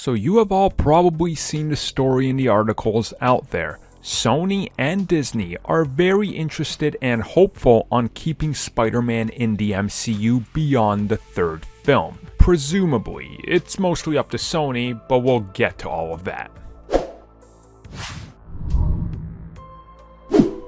So you have all probably seen the story in the articles out there. Sony and Disney are very interested and hopeful on keeping Spider-Man in the MCU beyond the third film. Presumably, it's mostly up to Sony, but we'll get to all of that.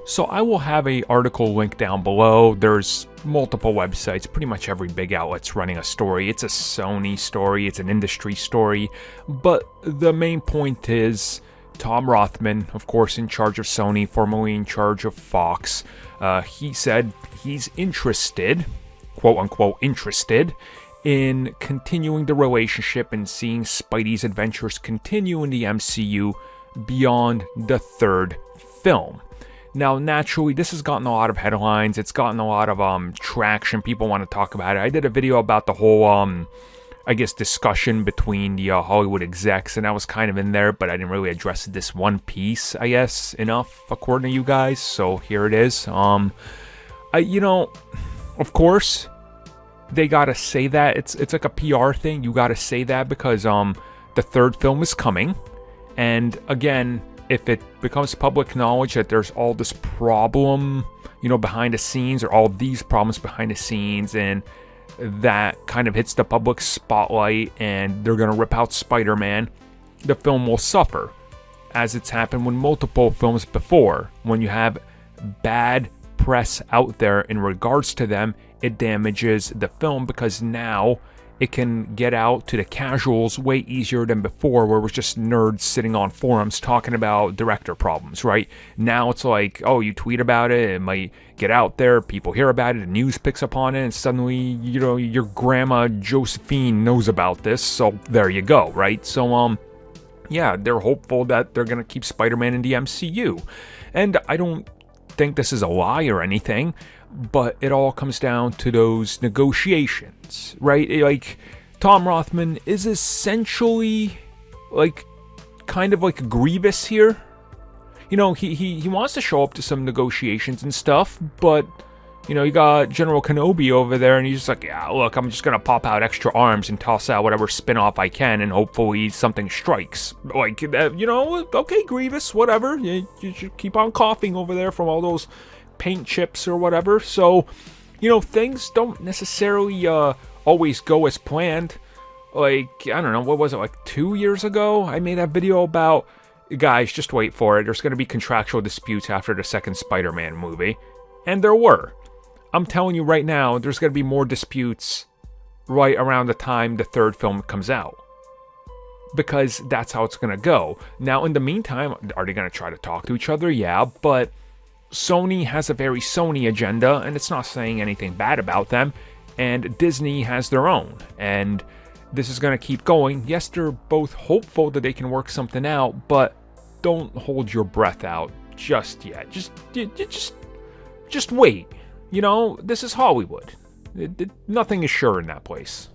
So I will have an article linked down below. There's multiple websites, pretty much every big outlet's running a story. It's a Sony story, it's an industry story, but the main point is Tom Rothman, of course in charge of Sony, formerly in charge of Fox, he said he's interested, quote unquote interested, in continuing the relationship and seeing Spidey's adventures continue in the MCU beyond the third film. Now, naturally, this has gotten a lot of headlines. It's gotten a lot of traction. People want to talk about it. I did a video about the whole, discussion between the Hollywood execs, and I was kind of in there, but I didn't really address this one piece, I guess, enough, according to you guys. So here it is. Of course, they gotta say that. It's like a PR thing. You gotta say that because the third film is coming, and again, if it becomes public knowledge that there's all this problem, behind the scenes, or all these problems behind the scenes, and that kind of hits the public spotlight and they're going to rip out Spider-Man, the film will suffer, as it's happened with multiple films before. When you have bad press out there in regards to them, it damages the film because now it can get out to the casuals way easier than before, where it was just nerds sitting on forums talking about director problems, right? Now it's like, oh, you tweet about it, it might get out there, people hear about it, the news picks up on it, and suddenly, your grandma Josephine knows about this, so there you go, right? So, yeah, they're hopeful that they're gonna keep Spider-Man in the MCU. And I don't think this is a lie or anything, but it all comes down to those negotiations, right? Like, Tom Rothman is essentially, kind of like Grievous here. He wants to show up to some negotiations and stuff, but, you got General Kenobi over there, and he's just like, yeah, look, I'm just gonna pop out extra arms and toss out whatever spin-off I can, and hopefully something strikes. Okay, Grievous, whatever. You should keep on coughing over there from all those paint chips or whatever. So, things don't necessarily always go as planned. I don't know, what was it, 2 years ago? I made that video about, guys, just wait for it, there's going to be contractual disputes after the second Spider-Man movie. And there were. I'm telling you right now, there's going to be more disputes right around the time the third film comes out, because that's how it's going to go. Now, in the meantime, are they going to try to talk to each other? Yeah, but Sony has a very Sony agenda, and it's not saying anything bad about them, and Disney has their own, and this is going to keep going. Yes, they're both hopeful that they can work something out, but don't hold your breath out just yet. Just wait. This is Hollywood. Nothing is sure in that place.